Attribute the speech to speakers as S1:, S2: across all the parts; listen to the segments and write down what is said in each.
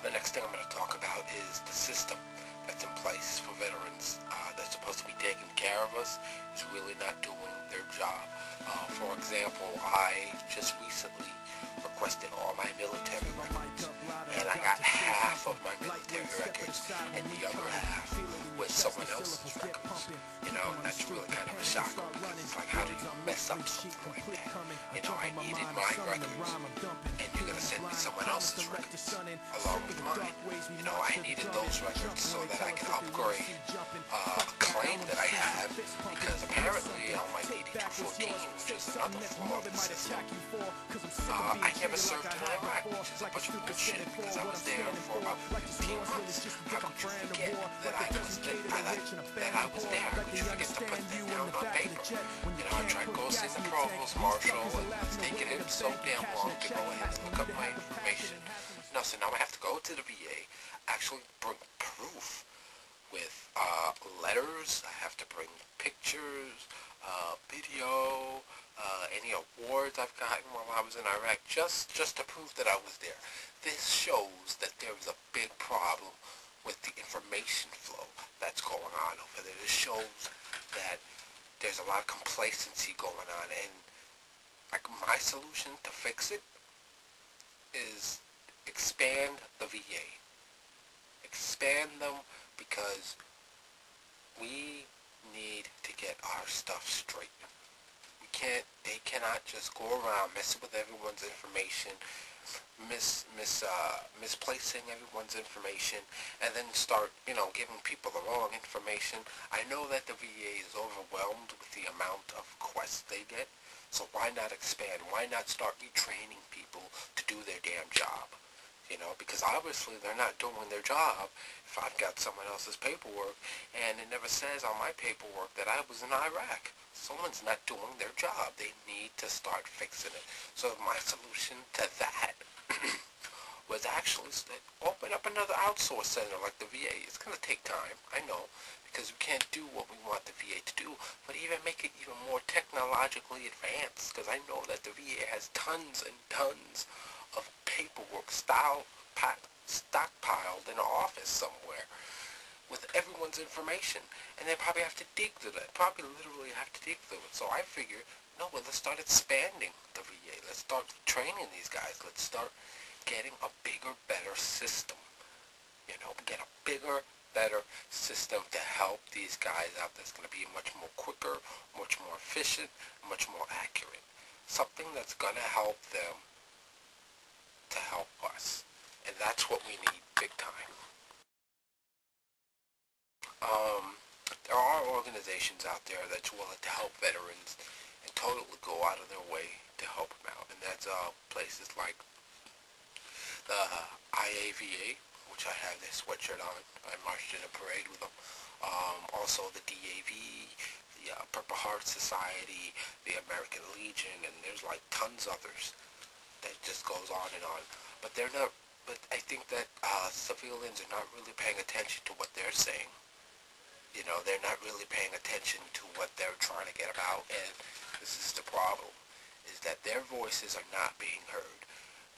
S1: The next thing I'm going to talk about is the system that's in place for veterans that's supposed to be taking care of us is really not doing their job. For example, I just recently requested all my military records, and I got half of my military records, and the other half was someone else's records. And that's really kind of a shocker. It's like, how do you mess up something like that? I needed my records, and you're going to send me someone else's records along with mine. I needed those records so that I can upgrade a claim that I had, because apparently on my DD-214, which is another flaw of the system, I never served in Iraq, which is a bunch of bullshit, because I was there for about 15 months. How could you forget that I was there? How could you forget to put that down on paper? I tried to go see the provost marshal, and it's taken him so damn long to go ahead and look up my information. So now I have to go to the VA, actually bring proof with letters. I have to bring pictures, video, any awards I've gotten while I was in Iraq, just to prove that I was there. This shows that there is a big problem with the information flow that's going on over there. This shows that there's a lot of complacency going on, and my solution to fix it is expand the VA. Expand them, because we need to get our stuff straight. They cannot just go around messing with everyone's information, misplacing everyone's information, and then start, giving people the wrong information. I know that the VA is overwhelmed with the amount of requests they get, so why not expand? Why not start retraining people to do their damn job? Because obviously they're not doing their job if I've got someone else's paperwork, and it never says on my paperwork that I was in Iraq. Someone's not doing their job. They need to start fixing it. So my solution to that was actually open up another outsource center like the VA. It's going to take time, I know, because we can't do what we want the VA to do, but even make it even more technologically advanced, because I know that the VA has tons and tons of paperwork stockpiled in an office somewhere with everyone's information, and they probably have to dig through that. Probably literally have to dig through it. So I figure, let's start expanding the VA. Let's start training these guys. Let's start getting a bigger, better system. Get a bigger, better system to help these guys out. That's going to be much more quicker, much more efficient, much more accurate. Something that's going to help them to help us. And that's what we need big time. There are organizations out there that's willing to help veterans and totally go out of their way to help them out. And that's places like the IAVA, which I have their sweatshirt on. I marched in a parade with them. Also the DAV, the Purple Heart Society, the American Legion, and there's like tons others that just goes on and on. But they're not. But I think that civilians are not really paying attention to what they're saying. They're not really paying attention to what they're trying to get about, and this is the problem, is that their voices are not being heard.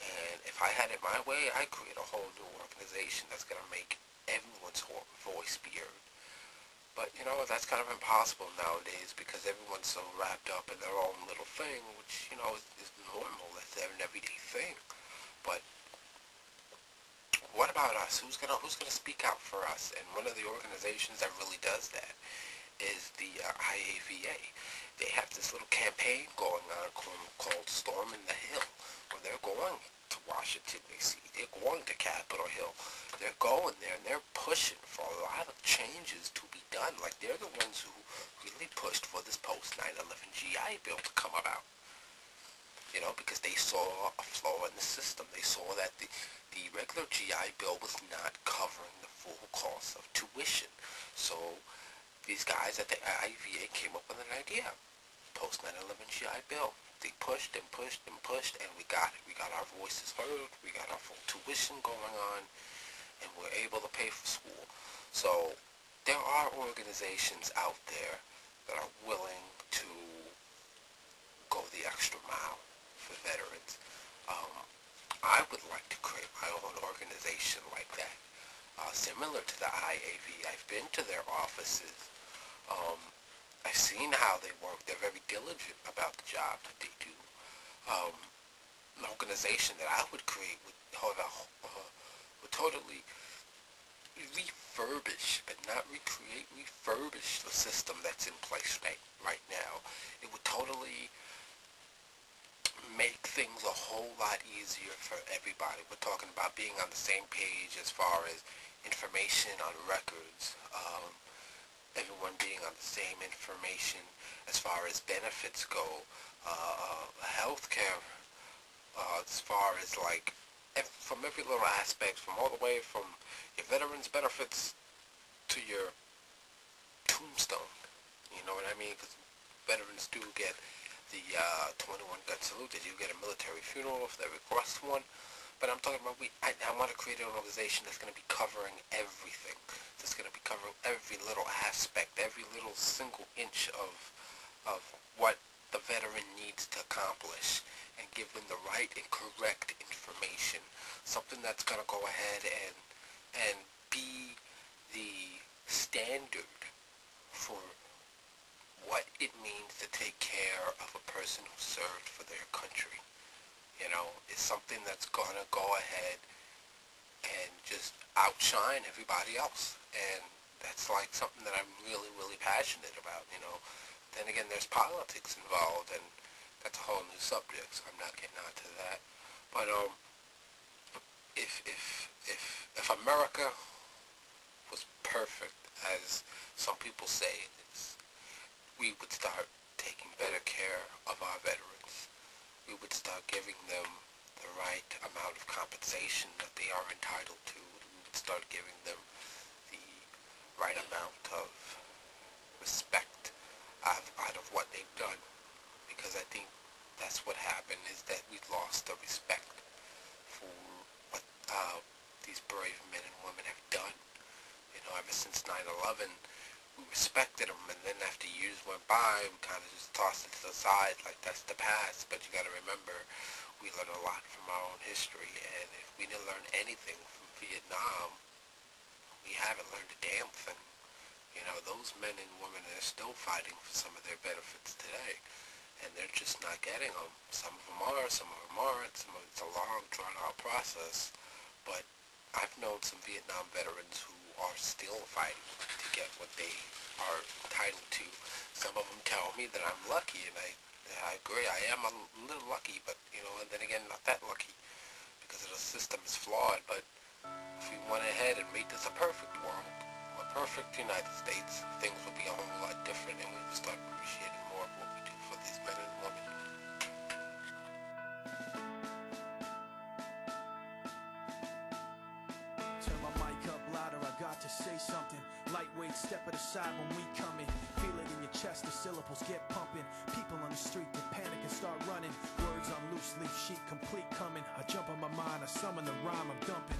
S1: And if I had it my way, I'd create a whole new organization that's going to make everyone's voice be heard. But, that's kind of impossible nowadays, because everyone's so wrapped up in their own little thing, which, is normal. That's an everyday thing. But what about us? Who's gonna speak out for us? And one of the organizations that really does that is the IAVA. They have this little campaign going on called Storming the Hill, where they're going to Washington, D.C. They're going to Capitol Hill. They're going there, and they're pushing for a lot of changes to be done. Like, they're the ones who really pushed for this post-9/11 GI Bill to come about. Because they saw a flaw in the system. They saw that the regular GI Bill was not covering the full cost of tuition. So these guys at the IVA came up with an idea. Post-9/11 GI Bill. They pushed and pushed and pushed, and we got it. We got our voices heard. We got our full tuition going on, and we're able to pay for school. So there are organizations out there that are willing to go the extra mile for veterans. I would like to create my own organization like that, similar to the IAV. I've been to their offices. Um, I've seen how they work. They're very diligent about the job that they do. Um, an organization that I would create would totally refurbish, but not recreate, refurbish the system that's in place right now. It would totally make things a whole lot easier for everybody. We're talking about being on the same page as far as information on records, everyone being on the same information as far as benefits go, healthcare, as far as like from every little aspect, from all the way from your veterans benefits to your tombstone. You know what I mean? Because veterans do get the 21 gun salute. They do get a military funeral if they request one. But I'm talking about I want to create an organization that's going to be covering everything. That's going to be covering every little aspect, every little single inch of what the veteran needs to accomplish, and give them the right and correct information. Something that's going to go ahead and be the standard for what it means to take care of a person who served for their country. You know, is something that's going to go ahead and just outshine everybody else. And that's like something that I'm really, really passionate about, you know. Then again, there's politics involved, and that's a whole new subject, so I'm not getting onto that. But if America was perfect, as some people say it is, we would start taking better care of our veterans. We would start giving them the right amount of compensation that they are entitled to. We would start giving them the right amount of respect out of what they've done. Because I think that's what happened, is that we lost the respect for what these brave men and women have done. You know, ever since 9/11, we respected them, and then after years went by, we kind of just tossed it to the side like that's the past. But you got to remember, we learned a lot from our own history, and if we didn't learn anything from Vietnam, we haven't learned a damn thing. You know, those men and women are still fighting for some of their benefits today, and they're just not getting them. Some of them are, some of them aren't. Some of it's a long, drawn-out process, but I've known some Vietnam veterans who are still fighting to get what they are entitled to. Some of them tell me that I'm lucky, and I agree. I am a little lucky, but, you know, and then again, not that lucky, because the system is flawed. But if we went ahead and made this a perfect world, a perfect United States, things would be a whole lot different, and we would start appreciating more of what we do for these men and women.
S2: Turn my mic up louder, I got to say something. Lightweight, step it aside when we coming. Feel it in your chest, the syllables get pumping. People on the street, they panic and start running. Words on loose leaf sheet, complete coming. I jump on my mind, I summon the rhyme I'm dumping.